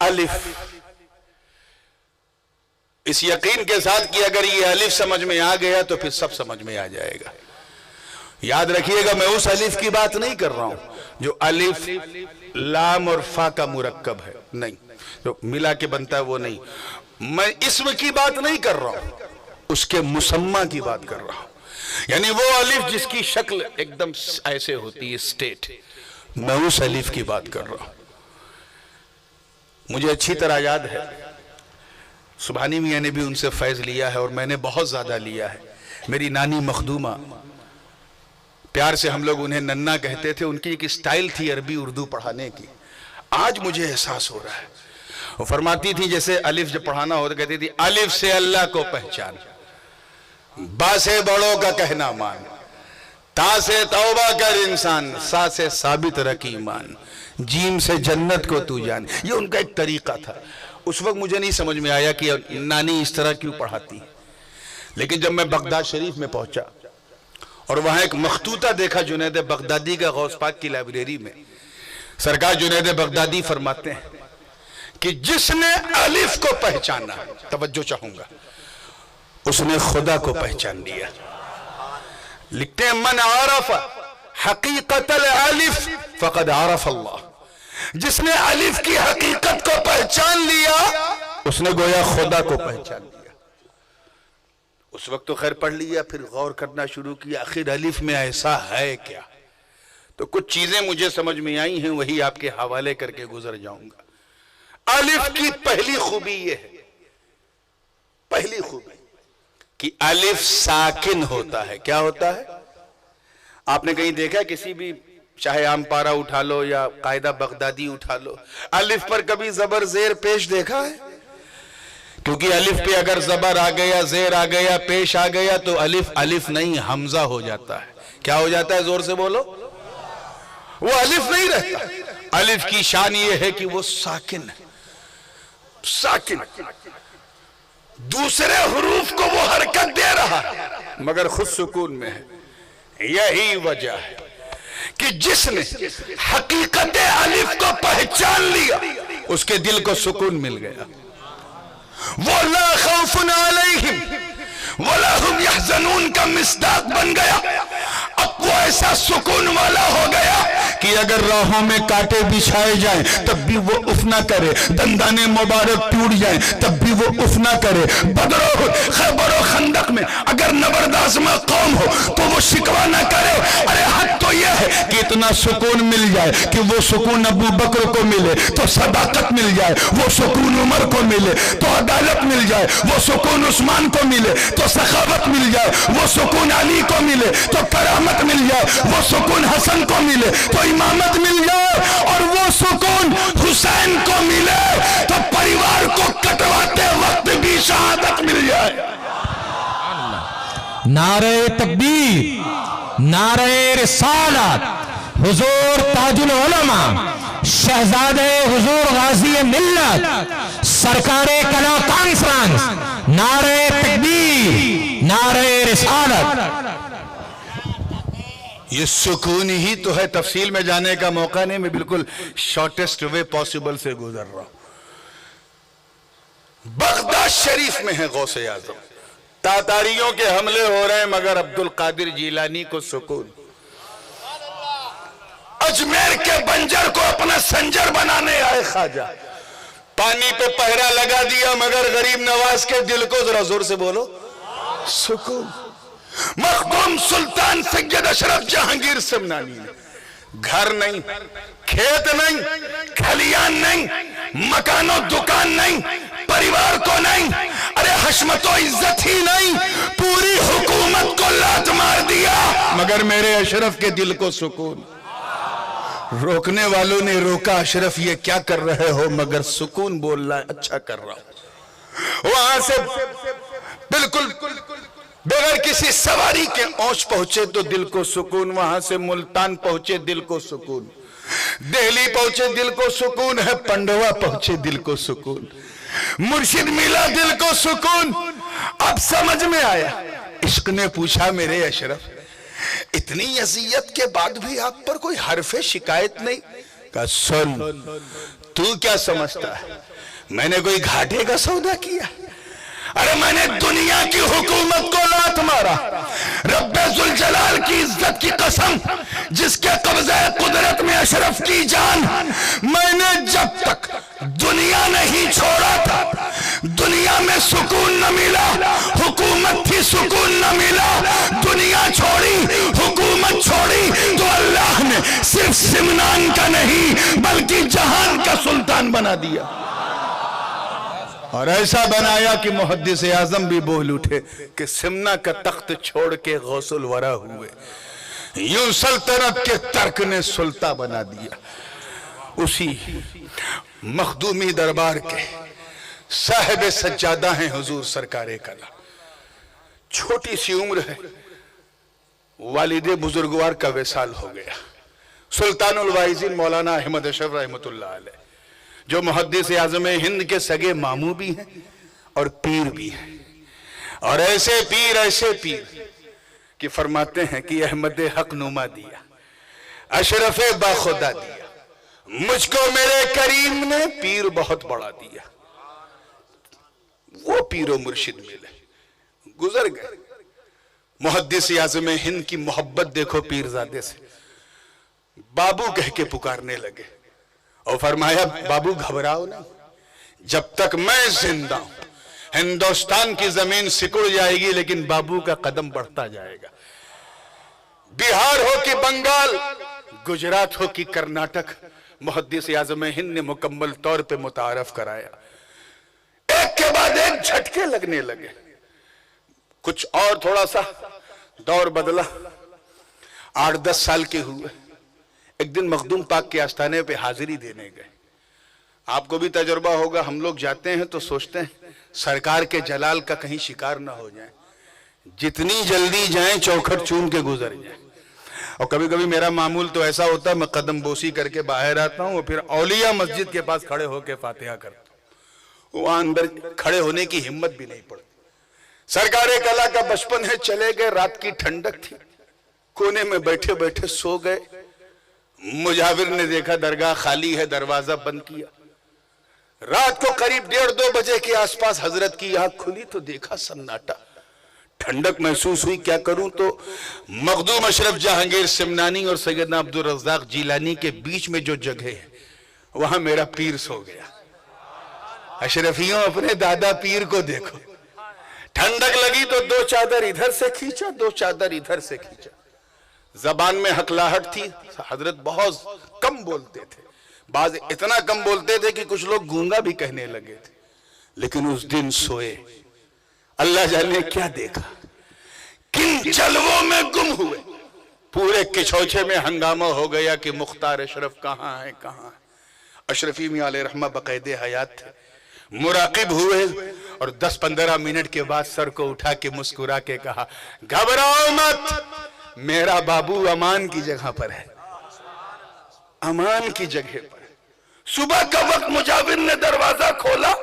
الف، اس یقین کے ساتھ کہ اگر یہ الف سمجھ میں آ گیا تو پھر سب سمجھ میں آ جائے گا۔ یاد رکھیے گا میں اس الف کی بات نہیں کر رہا ہوں جو الف لام اور فا کا مرکب ہے، نہیں، جو ملا کے بنتا ہے وہ نہیں۔ میں اسم کی بات نہیں کر رہا ہوں، اس کے مسمى کی بات کر رہا ہوں، یعنی وہ الف جس کی شکل ایک دم ایسے ہوتی ہے اسٹیٹ، میں اس الف کی بات کر رہا ہوں۔ مجھے اچھی طرح یاد ہے سبحانی میاں نے بھی ان سے فیض لیا ہے اور میں نے بہت زیادہ لیا ہے۔ میری نانی مخدومہ، پیار سے ہم لوگ انہیں ننا کہتے تھے، ان کی ایک اسٹائل تھی عربی اردو پڑھانے کی، آج مجھے احساس ہو رہا ہے۔ وہ فرماتی تھی جیسے الف جب پڑھانا ہوتا کہتی تھی الف سے اللہ کو پہچان، با سے بڑوں کا کہنا مان، تا سے توبہ کر انسان، سا سے ثابت رکھ ایمان، جیم سے جنت کو تو جان۔ یہ ان کا ایک طریقہ تھا۔ اس وقت مجھے نہیں سمجھ میں آیا کہ نانی اس طرح کیوں پڑھاتی، لیکن جب میں بغداد شریف میں پہنچا اور وہاں ایک مخطوطہ دیکھا جنید بغدادی کا غوث پاک کی لائبریری میں، سرکار جنید بغدادی فرماتے ہیں کہ جس نے الف کو پہچانا، توجہ چاہوں گا، اس نے خدا کو پہچان لیا۔ لکھتے ہیں من عرف حقیقت الالف فقد عرف اللہ، جس نے الف کی حقیقت کو پہچان لیا اس نے گویا خدا کو پہچان لیا۔ اس وقت تو خیر پڑھ لیا، پھر غور کرنا شروع کیا آخر الف میں ایسا ہے کیا، تو کچھ چیزیں مجھے سمجھ میں آئی ہیں، وہی آپ کے حوالے کر کے گزر جاؤں گا۔ الف کی پہلی خوبی یہ ہے، پہلی خوبی کہ الف ساکن ہوتا ہے۔ کیا ہوتا ہے؟ آپ نے کہیں دیکھا کسی بھی، چاہے عام پارا اٹھا لو یا قاعدہ بغدادی اٹھا لو، الف پر کبھی زبر زیر پیش دیکھا ہے؟ کیونکہ الف پہ اگر زبر آ گیا، زیر آ گیا، پیش آ گیا تو الف الف نہیں حمزہ ہو جاتا ہے۔ کیا ہو جاتا ہے؟ زور سے بولو۔ وہ الف نہیں رہتا۔ الف کی شان یہ ہے کہ وہ ساکن ہے، ساکن، دوسرے حروف کو وہ حرکت دے رہا ہے مگر خود سکون میں ہے۔ یہی وجہ ہے کہ جس نے حقیقت الف کو پہچان لیا اس کے دل کو سکون مل گیا۔ وہ لا خوف علیہم ولا هم يحزنون کا مصداق بن گیا۔ اب وہ ایسا سکون والا ہو گیا کہ اگر راہوں میں کانٹے بچھائے جائیں تب بھی وہ اف نہ کرے، دندانے مبارک ٹوٹ جائیں تب بھی وہ اف نہ کرے، بدر و خیبر و خندق میں اگر نبردازمہ قوم ہو تو وہ شکوہ نہ کرے۔ ارے حد تو یہ ہے کہ اتنا سکون مل جائے کہ وہ سکون ابو بکر کو ملے تو صداقت مل جائے، وہ سکون عمر کو ملے تو عدالت مل جائے، وہ سکون عثمان کو ملے تو سخاوت مل جائے، وہ سکون علی کو ملے تو کرامت مل جائے، وہ سکون حسن کو ملے تو امامت مل جائے، اور وہ سکون حسین کو ملے تو پریوار کو کٹواتے وقت بھی شہادت مل جائے۔ نعرہ تکبیر، نعرہ رسالت، حضور تاج العلماء، شہزادے حضور غازی ملت، سرکار کلا کانفرنس، نعرہ تکبیر، نعرہ رسالت۔ یہ سکون ہی تو ہے، تفصیل میں جانے کا موقع نہیں، میں بالکل شارٹسٹ وے پاسبل سے گزر رہا ہوں۔ بغداد شریف میں ہے غوث اعظم، تاتاریوں کے حملے ہو رہے ہیں مگر عبد القادر جیلانی کو سکون۔ اجمیر کے بنجر کو اپنا سنجر بنانے آئے خواجہ، پانی پہ پہرا لگا دیا مگر غریب نواز کے دل کو، ذرا زور سے بولو، سکون۔ مخدوم سلطان سید اشرف جہانگیر سمنانی نے گھر نہیں، کھیت نہیں، کھلیان نہیں، مکان و دکان نہیں، پریوار کو نہیں، ارے حشمت و عزت ہی نہیں، پوری حکومت کو لات مار دیا مگر میرے اشرف کے دل کو سکون۔ روکنے والوں نے روکا، اشرف یہ کیا کر رہے ہو، مگر سکون بول رہا، اچھا کر رہا ہوں۔ وہاں سے بالکل بغیر کسی سواری کے اوش پہنچے تو دل کو سکون، وہاں سے ملتان پہنچے دل کو سکون، دہلی پہنچے دل کو سکون ہے، پنڈوا پہنچے دل کو سکون، مرشد ملا دل کو سکون۔ اب سمجھ میں آیا، عشق نے پوچھا میرے اشرف اتنی اذیت کے بعد بھی آپ پر کوئی حرف شکایت نہیں؟ کہا سن، تو کیا سمجھتا ہے میں نے کوئی گھاٹے کا سودا کیا؟ ارے میں نے دنیا کی حکومت کو لات مارا، رب ذوالجلال کی عزت کی قسم، جس کے قبضہ قدرت میں اشرف کی جان، میں نے جب تک دنیا نہیں چھوڑا تھا دنیا میں سکون نہ ملا، حکومت تھی سکون نہ ملا، دنیا چھوڑی حکومت چھوڑی تو اللہ نے صرف سمنان کا نہیں بلکہ جہان کا سلطان بنا دیا، اور ایسا بنایا کہ محدث اعظم بھی بول اٹھے کہ سمنا کا تخت چھوڑ کے غوث الورا ہوئے، یوں سلطنت کے ترک نے سلطہ بنا دیا۔ اسی مخدومی دربار کے صاحب سجادہ ہیں حضور سرکار کلا، چھوٹی سی عمر ہے، والد بزرگوار کا وصال ہو گیا، سلطان الواعظین مولانا احمد اشرف رحمۃ اللہ علیہ، جو محدث اعظم ہند کے سگے ماموں بھی ہیں اور پیر بھی ہیں، اور ایسے پیر کہ فرماتے ہیں کہ احمد حق نما دیا، اشرف باخدا دیا، مجھ کو میرے کریم نے پیر بہت بڑا دیا۔ وہ پیر و مرشد ملے، گزر گئے، محدث اعظم ہند کی محبت دیکھو پیرزادے سے، بابو کہہ کے پکارنے لگے، اور فرمایا بابو گھبراؤ نہیں، جب تک میں زندہ ہوں ہندوستان کی زمین سکڑ جائے گی لیکن بابو کا قدم بڑھتا جائے گا، بہار ہو کہ بنگال، گجرات ہو کہ کرناٹک، محدث اعظم ہند نے مکمل طور پہ متعارف کرایا، ایک کے بعد ایک جھٹکے لگنے لگے، کچھ اور تھوڑا سا دور بدلا، 8-10 سال کے ہوئے، ایک دن مخدوم پاک کے آستانے پہ حاضری دینے گئے۔ آپ کو بھی تجربہ ہوگا، ہم لوگ جاتے ہیں تو سوچتے ہیں سرکار کے جلال کا کہیں شکار نہ ہو جائیں، جتنی جلدی جائیں چوکھٹ چوم کے گزر جائیں، اور کبھی کبھی میرا معمول تو ایسا ہوتا ہے میں قدم بوسی کر کے باہر آتا ہوں اور پھر اولیاء مسجد کے پاس کھڑے ہو کے فاتحہ کرتا ہوں، وہاں اندر کھڑے ہونے کی ہمت بھی نہیں پڑتی۔ سرکار کلا کا بچپن ہے، چلے گئے، رات کی ٹھنڈک تھی، کونے میں بیٹھے بیٹھے سو گئے، مجاور نے دیکھا درگاہ خالی ہے، دروازہ بند کیا، رات کو قریب 1:30-2 بجے کے آس پاس حضرت کی آنکھ کھلی تو دیکھا سناٹا، ٹھنڈک محسوس ہوئی، کیا کروں؟ تو مخدوم اشرف جہانگیر سمنانی اور سیدنا عبدالرزاق جیلانی کے بیچ میں جو جگہ ہے وہاں میرا پیر سو گیا۔ اشرفیوں اپنے دادا پیر کو دیکھو، ٹھنڈک لگی تو 2 چادر ادھر سے کھینچا، 2 چادر ادھر سے کھینچا، زبان میں ہکلاہٹ تھی، حضرت بہت کم بولتے تھے، بعض اتنا کم بولتے تھے کہ کچھ لوگ گونگا بھی کہنے لگے تھے، لیکن اس دن سوئے، اللہ جانے کیا دیکھا، کن جلووں میں گم ہوئے، پورے کچھوچے میں ہنگامہ ہو گیا کہ مختار اشرف کہاں ہے کہاں ہے۔ اشرفی میاں علیہ رحمہ بقید حیات تھے، مراقب ہوئے اور 10-15 منٹ کے بعد سر کو اٹھا کے مسکرا کے کہا گھبراؤ مت، میرا بابو امان کی جگہ پر ہے، امان کی جگہ پر۔ صبح کا وقت مجاور نے دروازہ کھولا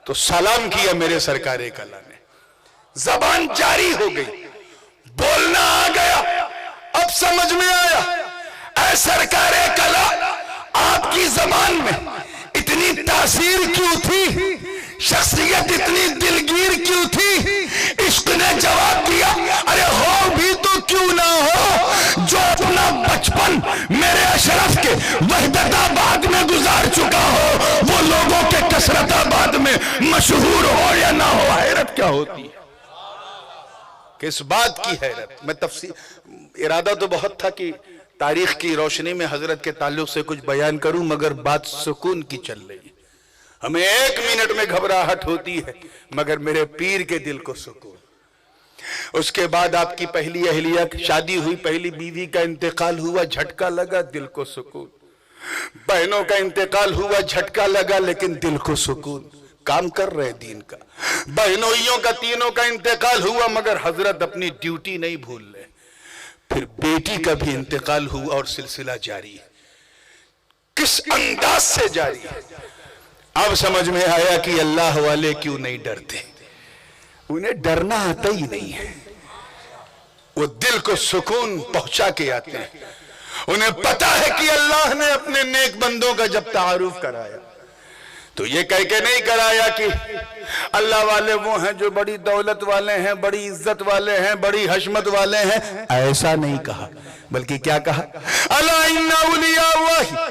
تو سلام کیا میرے سرکار کلا نے، زبان جاری ہو گئی، بولنا آ گیا، اب سمجھ میں آیا، اے سرکار کلا آپ کی زبان میں اتنی تاثیر کیوں تھی، شخصیت اتنی دلگیر کیوں تھی؟ عشق نے جواب دیا، ارے ہو بھی تو کیوں نہ ہو، جو اپنا بچپن میرے اشرف کے وحدت آباد میں گزار چکا ہو وہ لوگوں کے کثرت آباد میں مشہور ہو یا نہ ہو، حیرت کیا ہوتی ہے؟ کس بات کی حیرت؟ میں ارادہ تو بہت تھا کہ تاریخ کی روشنی میں حضرت کے تعلق سے کچھ بیان کروں، مگر بات سکون کی چل رہی ہے، ہمیں 1 منٹ میں گھبراہٹ ہوتی ہے مگر میرے پیر کے دل کو سکون۔ اس کے بعد آپ کی پہلی اہلیہ شادی ہوئی، پہلی بیوی کا انتقال ہوا، جھٹکا لگا، دل کو سکون، بہنوں کا انتقال ہوا، جھٹکا لگا لیکن دل کو سکون، کام کر رہے دین کا، بہنوئیوں کا تینوں کا انتقال ہوا مگر حضرت اپنی ڈیوٹی نہیں بھول رہے، پھر بیٹی کا بھی انتقال ہوا اور سلسلہ جاری ہے، کس انداز سے جاری ہے؟ اب سمجھ میں آیا کہ اللہ والے کیوں نہیں ڈرتے، انہیں ڈرنا آتا ہی نہیں ہے، وہ دل کو سکون پہنچا کے آتے ہیں، انہیں پتا ہے کہ اللہ نے اپنے نیک بندوں کا جب تعارف کرایا تو یہ کہہ کے نہیں کرایا کہ اللہ والے وہ ہیں جو بڑی دولت والے ہیں، بڑی عزت والے ہیں، بڑی حشمت والے ہیں، ایسا نہیں کہا، بلکہ کیا کہا؟ الا ان اولیاء اللہ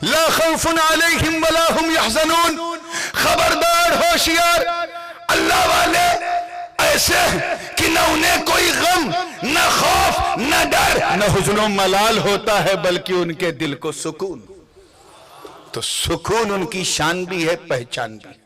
لا خوف علیہم ولا هم يحزنون، خبردار ہوشیار، اللہ والے ایسے کہ نہ انہیں کوئی غم، نہ خوف، نہ ڈر، نہ حزن و ملال ہوتا ہے، بلکہ ان کے دل کو سکون۔ تو سکون ان کی شان بھی ہے، پہچان بھی۔